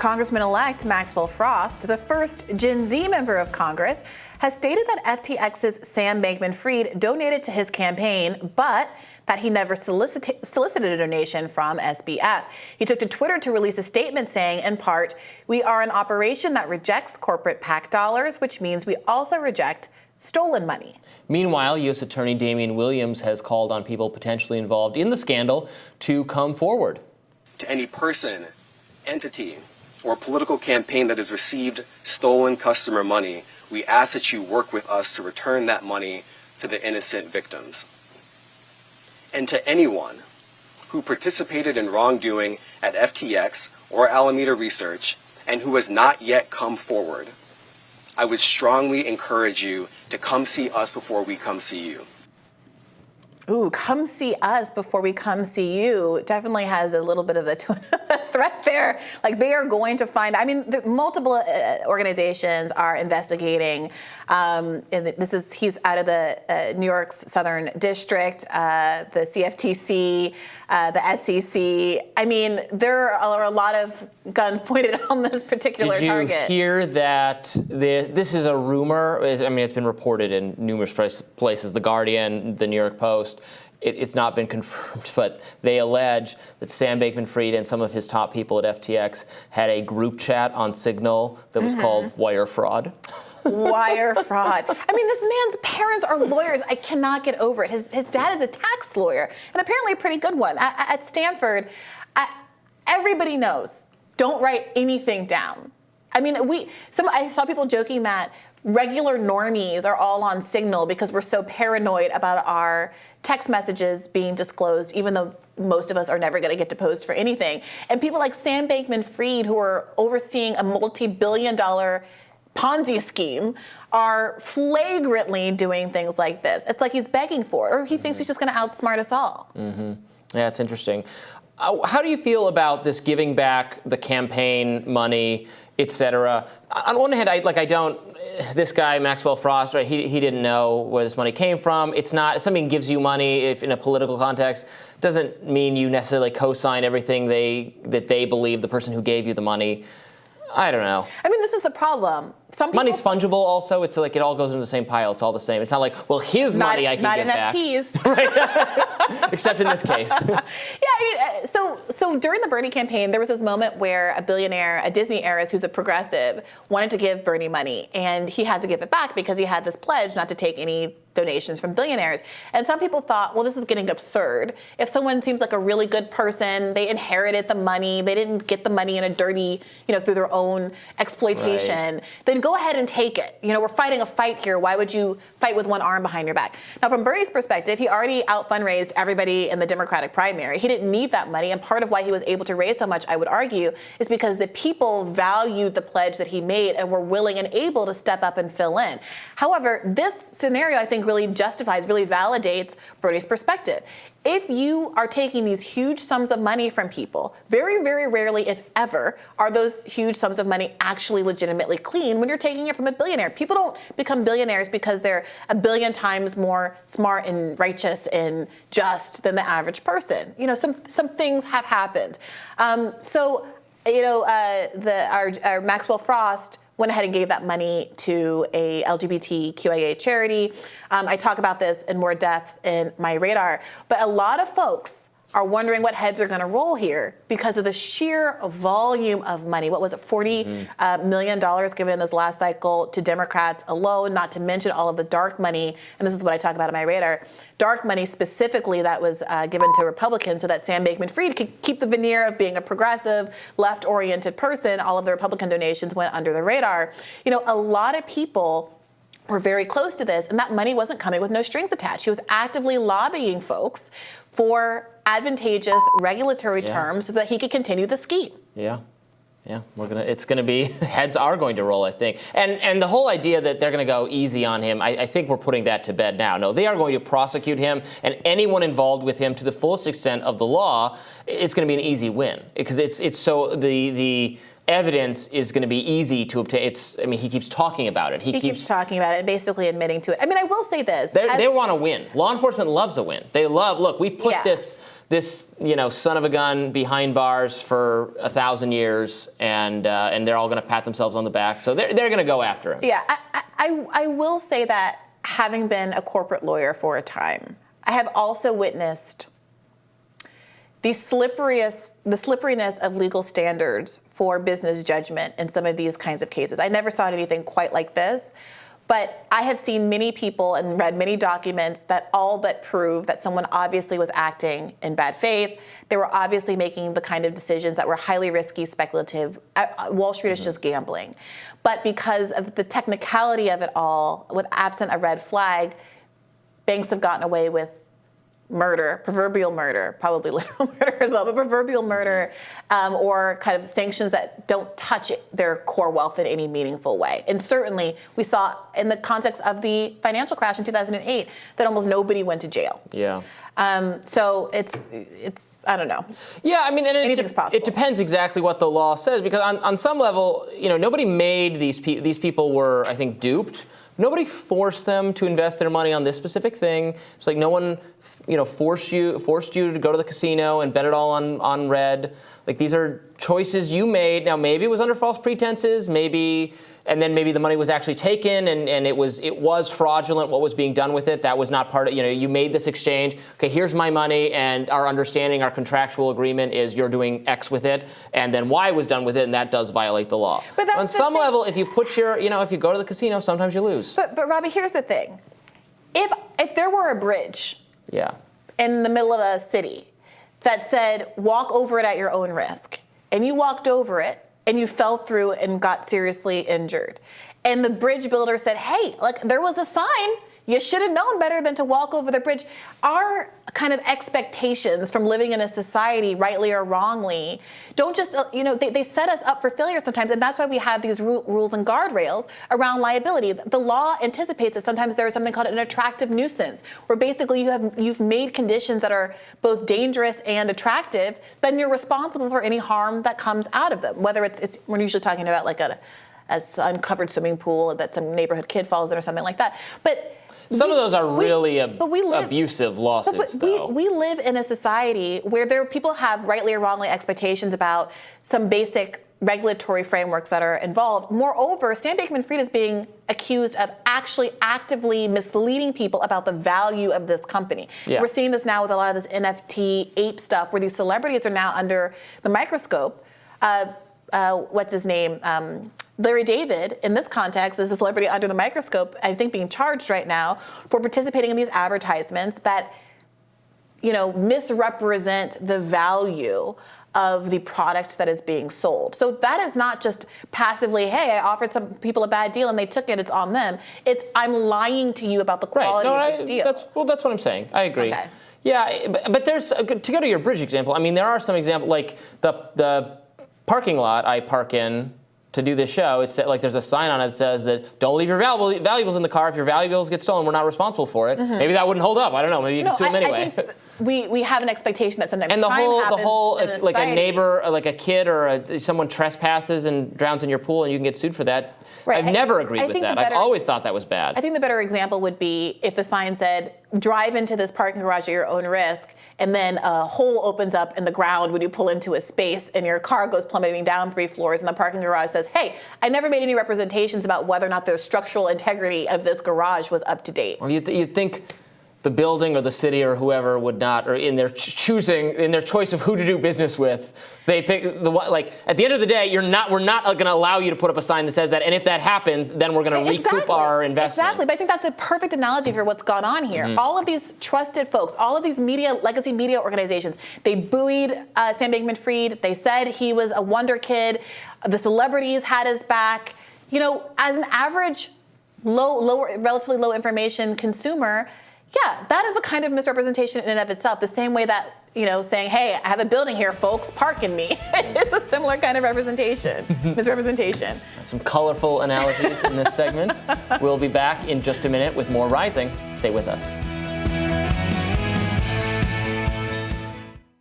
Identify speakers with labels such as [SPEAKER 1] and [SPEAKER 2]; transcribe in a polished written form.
[SPEAKER 1] Congressman-elect Maxwell Frost, the first Gen Z member of Congress, has stated that FTX's Sam Bankman-Fried donated to his campaign, but that he never solicited a donation from SBF. He took to Twitter to release a statement saying, in part, "We are an operation that rejects corporate PAC dollars, which means we also reject stolen money."
[SPEAKER 2] Meanwhile, U.S. Attorney Damian Williams has called on people potentially involved in the scandal to come forward.
[SPEAKER 3] To any person, entity, or political campaign that has received stolen customer money, we ask that you work with us to return that money to the innocent victims. And to anyone who participated in wrongdoing at FTX or Alameda Research and who has not yet come forward, I would strongly encourage you to come see us before we come see you.
[SPEAKER 1] Ooh, come see us before we come see you. Definitely has a little bit of the threat there. Like, they are going to find, I mean, multiple organizations are investigating. And he's out of the New York's Southern District, the CFTC, the SEC. I mean, there are a lot of guns pointed on this particular target.
[SPEAKER 2] Did you hear that this is a rumor? I mean, it's been reported in numerous places, The Guardian, the New York Post. It's not been confirmed, but they allege that Sam Bankman-Fried and some of his top people at FTX had a group chat on Signal that was called Wire Fraud.
[SPEAKER 1] Wire fraud. I mean, this man's parents are lawyers. I cannot get over it. His dad is a tax lawyer, and apparently a pretty good one. At Stanford, everybody knows, don't write anything down. I mean, I saw people joking that regular normies are all on Signal because we're so paranoid about our text messages being disclosed, even though most of us are never going to get to post for anything. And people like Sam Bankman-Fried, who are overseeing a multi-billion-dollar Ponzi scheme, are flagrantly doing things like this. It's like he's begging for it, or he thinks he's just going to outsmart us all.
[SPEAKER 2] Yeah, it's interesting. How do you feel about this giving back the campaign money, et cetera? On one hand, this guy, Maxwell Frost, right, he didn't know where this money came from. It's not, if somebody gives you money, if in a political context, doesn't mean you necessarily co-sign everything that they believe, the person who gave you the money. I don't know.
[SPEAKER 1] I mean, this is the problem.
[SPEAKER 2] Money's fungible also. It's like it all goes in the same pile. It's all the same. It's not like, well, his money I can get back.
[SPEAKER 1] Not NFTs.
[SPEAKER 2] Right. Except in this case.
[SPEAKER 1] Yeah, I mean, so during the Bernie campaign, there was this moment where a billionaire, a Disney heiress who's a progressive, wanted to give Bernie money. And he had to give it back because he had this pledge not to take any donations from billionaires. And some people thought, well, this is getting absurd. If someone seems like a really good person, they inherited the money, they didn't get the money in a dirty, through their own exploitation, right, then go ahead and take it. We're fighting a fight here. Why would you fight with one arm behind your back? Now, from Bernie's perspective, he already out-fundraised everybody in the Democratic primary. He didn't need that money. And part of why he was able to raise so much, I would argue, is because the people valued the pledge that he made and were willing and able to step up and fill in. However, this scenario, I think, really validates Bernie's perspective. If you are taking these huge sums of money from people, very, very rarely, if ever, are those huge sums of money actually legitimately clean when you're taking it from a billionaire. People don't become billionaires because they're a billion times more smart and righteous and just than the average person. Some things have happened. Our Maxwell Frost went ahead and gave that money to a LGBTQIA charity. I talk about this in more depth in my radar, but a lot of folks are wondering what heads are going to roll here because of the sheer volume of money. What was it, $40 million given in this last cycle to Democrats alone, not to mention all of the dark money, and this is what I talk about in my radar, dark money specifically that was given to Republicans so that Sam Bankman-Fried could keep the veneer of being a progressive, left-oriented person. All of the Republican donations went under the radar. A lot of people were very close to this, and that money wasn't coming with no strings attached. He was actively lobbying folks for advantageous regulatory terms so that he could continue the scheme.
[SPEAKER 2] Yeah, it's going to be, heads are going to roll, I think. And the whole idea that they're going to go easy on him, I think we're putting that to bed now. No, they are going to prosecute him and anyone involved with him to the fullest extent of the law. It's going to be an easy win because it's so the evidence is going to be easy to obtain. He keeps talking about it.
[SPEAKER 1] He keeps talking about it and basically admitting to it. I mean, I will say this.
[SPEAKER 2] They want to win. Law enforcement loves a win. They love, look, we put this son of a gun behind bars for 1,000 years, and they're all going to pat themselves on the back. So they're going to go after him.
[SPEAKER 1] Yeah, I will say that having been a corporate lawyer for a time, I have also witnessed the slipperiness of legal standards for business judgment in some of these kinds of cases. I never saw anything quite like this, but I have seen many people and read many documents that all but prove that someone obviously was acting in bad faith. They were obviously making the kind of decisions that were highly risky, speculative. Wall Street is just gambling. But because of the technicality of it all, with absent a red flag, banks have gotten away with murder, proverbial murder, probably literal murder as well, but proverbial murder, or kind of sanctions that don't touch their core wealth in any meaningful way. And certainly we saw in the context of the financial crash in 2008 that almost nobody went to jail.
[SPEAKER 2] Yeah.
[SPEAKER 1] So it's I don't know.
[SPEAKER 2] Yeah, I mean, and
[SPEAKER 1] anything's possible.
[SPEAKER 2] It depends exactly what the law says, because on some level, nobody made these people were, I think, duped. Nobody forced them to invest their money on this specific thing. It's like no one, forced you to go to the casino and bet it all on red. Like, these are choices you made. Now, maybe it was under false pretenses, and then maybe the money was actually taken and it was fraudulent what was being done with it. That was not part of, you made this exchange. Okay, here's my money, and our understanding, our contractual agreement is you're doing X with it, and then Y was done with it, and that does violate the law.
[SPEAKER 1] But that's
[SPEAKER 2] on some level, if you put if you go to the casino, sometimes you lose.
[SPEAKER 1] But Robby, here's the thing. If there were a bridge in the middle of a city that said, walk over it at your own risk, and you walked over it, and you fell through and got seriously injured, and the bridge builder said, hey, look, there was a sign. You should have known better than to walk over the bridge. Our kind of expectations from living in a society, rightly or wrongly, don't just, they set us up for failure sometimes. And that's why we have these rules and guardrails around liability. The law anticipates that sometimes there is something called an attractive nuisance, where basically you've made conditions that are both dangerous and attractive, then you're responsible for any harm that comes out of them. Whether we're usually talking about like an uncovered swimming pool that some neighborhood kid falls in or something like that. But
[SPEAKER 2] some of those are really abusive lawsuits, though.
[SPEAKER 1] We live in a society where people have rightly or wrongly expectations about some basic regulatory frameworks that are involved. Moreover, Sam Bankman-Fried is being accused of actually actively misleading people about the value of this company.
[SPEAKER 2] Yeah.
[SPEAKER 1] We're seeing this now with a lot of this NFT ape stuff, where these celebrities are now under the microscope. What's his name? Larry David, in this context, is a celebrity under the microscope, I think being charged right now for participating in these advertisements that, misrepresent the value of the product that is being sold. So that is not just passively, hey, I offered some people a bad deal and they took it, it's on them. It's, I'm lying to you about the quality of this deal.
[SPEAKER 2] That's what I'm saying. I agree.
[SPEAKER 1] Okay.
[SPEAKER 2] Yeah, but there's, to go to your bridge example, I mean, there are some examples, like the parking lot I park in to do this show, it's like there's a sign on it that says that don't leave your valuables in the car. If your valuables get stolen, we're not responsible for it. Mm-hmm. Maybe that wouldn't hold up. I don't know. Maybe you can sue them anyway.
[SPEAKER 1] I think we have an expectation that sometimes
[SPEAKER 2] and the
[SPEAKER 1] crime
[SPEAKER 2] whole
[SPEAKER 1] happens
[SPEAKER 2] like
[SPEAKER 1] in
[SPEAKER 2] a neighbor, like a kid or someone trespasses and drowns in your pool and you can get sued for that.
[SPEAKER 1] Right.
[SPEAKER 2] I've never agreed with that. I've always thought that was bad.
[SPEAKER 1] I think the better example would be if the sign said, drive into this parking garage at your own risk, and then a hole opens up in the ground when you pull into a space and your car goes plummeting down 3 floors, and the parking garage says, hey, I never made any representations about whether or not the structural integrity of this garage was up to date.
[SPEAKER 2] Well, you'd think the building or the city or whoever would not, or in their choice of who to do business with, they pick the one. Like, at the end of the day, we're not going to allow you to put up a sign that says that, and if that happens, then we're going to recoup our investment.
[SPEAKER 1] Exactly, but I think that's a perfect analogy for what's gone on here. Mm-hmm. All of these trusted folks, all of these legacy media organizations, they buoyed Sam Bankman-Fried. They said he was a wonder kid. The celebrities had his back. As an average, relatively low information consumer, yeah, that is a kind of misrepresentation in and of itself. The same way that, saying, hey, I have a building here, folks, park in me. It's a similar kind of misrepresentation.
[SPEAKER 2] Some colorful analogies in this segment. We'll be back in just a minute with more Rising. Stay with us.